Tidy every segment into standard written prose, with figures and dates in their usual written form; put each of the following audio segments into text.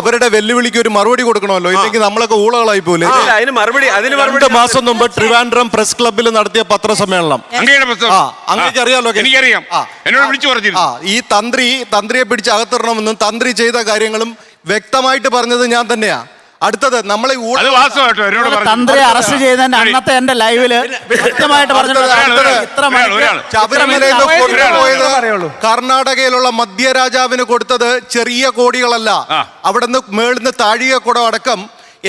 അവരുടെ വെല്ലുവിളിക്ക് ഒരു മറുപടി കൊടുക്കണമല്ലോ, ഇല്ലെങ്കിൽ നമ്മളൊക്കെ ഊളകളായി പോലെ. 2 മാസം മുമ്പ് ട്രിവാൻഡ്രം പ്രസ് ക്ലബ്ബിൽ നടത്തിയ പത്രസമ്മേളനം അങ്ങേക്ക് അറിയാലോ. എനിക്കറിയാം, എന്നോട് വിളിച്ചു പറഞ്ഞിരുന്നു. ഈ തന്ത്രിയെ പിടിച്ച് അകത്തിടണമെന്നും തന്ത്രി ചെയ്ത കാര്യങ്ങളും വ്യക്തമായിട്ട് പറഞ്ഞത് ഞാൻ തന്നെയാ. അടുത്തത് നമ്മളെ തന്ത്രിയെ അറസ്റ്റ് ചെയ്തതിന്റെ അന്നത്തെ എന്റെ ലൈവില് വ്യക്തമായിട്ട് കർണാടകയിലുള്ള മധ്യരാജാവിന് കൊടുത്തത് ചെറിയ കോടികളല്ല, അവിടുന്ന് മേളിന്ന് താഴിക കുടം അടക്കം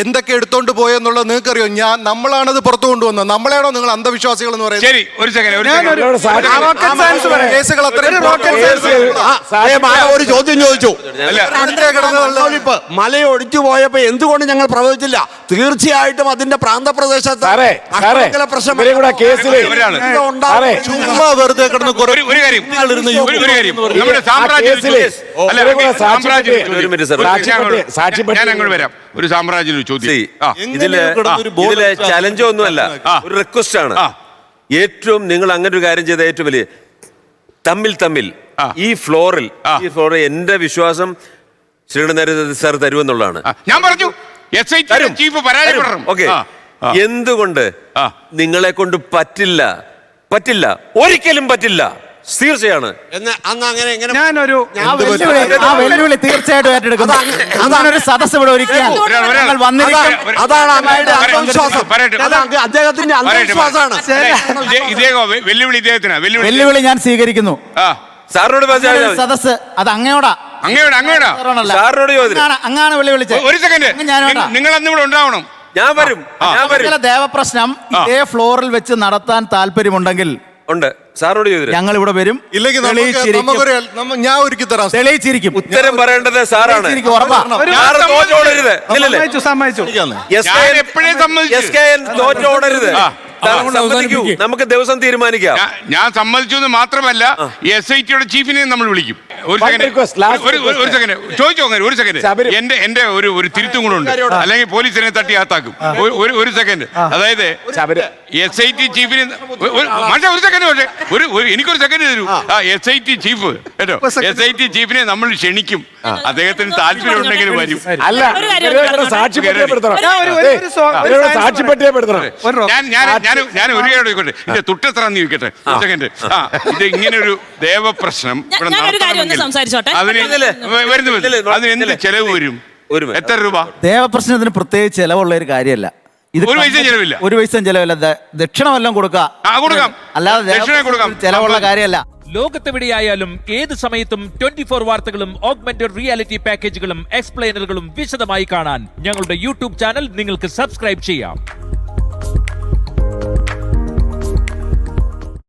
എന്തൊക്കെ എടുത്തോണ്ട് പോയെന്നുള്ളത് നിങ്ങൾക്കറിയോ? നമ്മളാണത് പുറത്തു കൊണ്ടുവന്നത്. നമ്മളെയാണോ നിങ്ങൾ അന്ധവിശ്വാസികൾ എന്ന് പറയുന്നത്? ഒരു ചോദ്യം ചോദിച്ചു, മലയൊടിച്ചു പോയപ്പോ എന്തുകൊണ്ട് ഞങ്ങൾ പ്രവചിച്ചില്ല? തീർച്ചയായിട്ടും അതിന്റെ പ്രാന്തപ്രദേശത്ത് ചുമ്മാ വെറുതെ കിടന്ന് ഒരു സാമ്രാജ്യം ചോദ്യം. ഇതിലെ ചലഞ്ച് ഒന്നുമല്ല, ഒരു റിക്വസ്റ്റ് ആണ്. ഏറ്റവും നിങ്ങൾ അങ്ങനെ ഒരു കാര്യം ചെയ്ത ഏറ്റവും വലിയ തമ്മിൽ ഈ ഫ്ലോറിൽ എന്റെ വിശ്വാസം ശ്രീധരൻ സാർ തരുമെന്നുള്ളതാണ്. ഞാൻ പറഞ്ഞു ചീഫ് പരാജയപ്പെടണം. ഓക്കെ, എന്തുകൊണ്ട് നിങ്ങളെ കൊണ്ട് പറ്റില്ല, ഒരിക്കലും പറ്റില്ല, തീർച്ചയാണ്. വെല്ലുവിളി തീർച്ചയായിട്ടും ഏറ്റെടുക്കുന്നു. അങ്ങനൊരു സദസ് ഇവിടെ ഒരുക്കിയാൽ അദ്ദേഹത്തിന്റെ അന്ധവിശ്വാസമാണ്. വെല്ലുവിളി ഞാൻ സ്വീകരിക്കുന്നു. സാറിനോട് സദസ് അത് അങ്ങയോടാ സാറിനോട് അങ്ങാണ് വെല്ലുവിളിച്ചത്. ഒരു സെക്കൻഡ്, നിങ്ങൾ അന്ന് ഇവിടെ ഉണ്ടാവണം. ഞാൻ വരും. ദേവപ്രശ്നം ഇതേ ഫ്ലോറിൽ വെച്ച് നടത്താൻ താല്പര്യമുണ്ടെങ്കിൽ ഉണ്ട്, സാറിനോട് ചോദിച്ചു. ഞങ്ങൾ ഇവിടെ വരും, ഇല്ലെങ്കിൽ ഞാൻ ഒരുക്കി തരാം. തെളിയിച്ചിരിക്കും. ഉത്തരം പറയേണ്ടത് സാറാണ്. തോറ്റോടരുത്. നമുക്ക് ദിവസം തീരുമാനിക്കാം. ഞാൻ സമ്മതിച്ചു എന്ന് മാത്രമല്ല, SITയുടെ ചീഫിനെ നമ്മൾ വിളിക്കും. ഒരു സെക്കൻഡ് ഒരു സെക്കൻഡ്, എന്റെ ഒരു തിരുത്തും കൂടെ ഉണ്ട്, അല്ലെങ്കിൽ പോലീസിനെ തട്ടി അകത്താക്കും. ഒരു സെക്കൻഡ്, അതായത് SIT ചീഫിനെ ഒരു സെക്കൻഡ്, എനിക്കൊരു സെക്കൻഡ് തരൂ. SIT ചീഫ് കേട്ടോ, SIT ചീഫിനെ നമ്മൾ ക്ഷണിക്കും. അദ്ദേഹത്തിന് താല്പര്യം ഉണ്ടെങ്കിൽ വരും. ഞാൻ ഒരു കാര്യം ചോദിക്കട്ടെ, എന്റെ തുട്ടെത്രാന്ന് ചോദിക്കട്ടെ. സെക്കൻഡ്, ഇത് ഇങ്ങനെ ഒരു ദേവപ്രശ്നം ഇവിടെ അതിന് എന്ത് ചെലവ് വരും? എത്ര രൂപ? ദേവപ്രശ്നത്തിന് പ്രത്യേകിച്ച് ചെലവുള്ള ഒരു കാര്യമല്ല. ഒരു പൈസയും ചെലവില്ല. ദക്ഷിണ വല്ലതും കൊടുക്കാം, അല്ലാതെ ചെലവുള്ള കാര്യമല്ല. ലോകത്തെവിടെയായാലും ഏത് സമയത്തും 24 വാർത്തകളും ഓഗ്മെന്റഡ് റിയാലിറ്റി പാക്കേജുകളും എക്സ്പ്ലെയിനറുകളും വിശദമായി കാണാൻ ഞങ്ങളുടെ യൂട്യൂബ് ചാനൽ നിങ്ങൾക്ക് സബ്സ്ക്രൈബ് ചെയ്യാം.